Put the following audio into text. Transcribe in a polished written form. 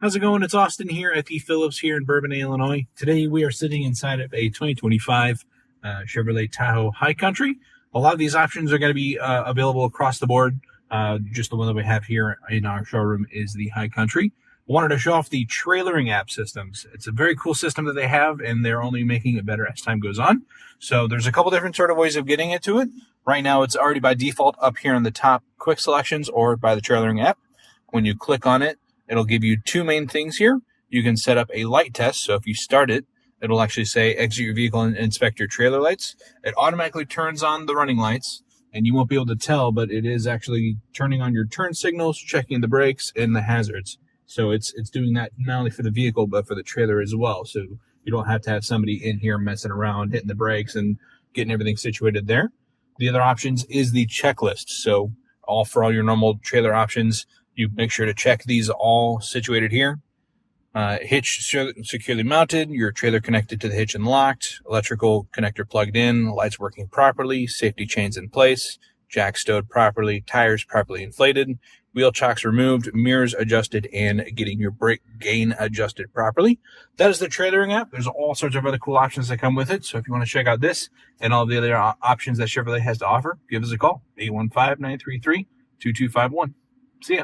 How's it going? It's Austin here at the Phillips here in Bourbon, Illinois. Today we are sitting inside of a 2025 Chevrolet Tahoe High Country. A lot of these options are going to be available across the board. Just the one that we have here in our showroom is the High Country. I wanted to show off the trailering app systems. It's a very cool system that they have, and they're only making it better as time goes on. So there's a couple different sort of ways of getting into it. Right now it's already by default up here in the top quick selections or by the trailering app. When you click on it, it'll give you two main things here. You can set up a light test. So if you start it, it'll actually say exit your vehicle and inspect your trailer lights. It automatically turns on the running lights, and you won't be able to tell, but it is actually turning on your turn signals, checking the brakes and the hazards. So it's doing that not only for the vehicle, but for the trailer as well. So you don't have to have somebody in here messing around, hitting the brakes and getting everything situated there. The other options is the checklist. So for all your normal trailer options, you make sure to check these all situated here. Hitch securely mounted, your trailer connected to the hitch and locked, electrical connector plugged in, lights working properly, safety chains in place, jack stowed properly, tires properly inflated, wheel chocks removed, mirrors adjusted, and getting your brake gain adjusted properly. That is the trailering app. There's all sorts of other cool options that come with it. So if you want to check out this and all the other options that Chevrolet has to offer, give us a call, 815-933-2251. See ya.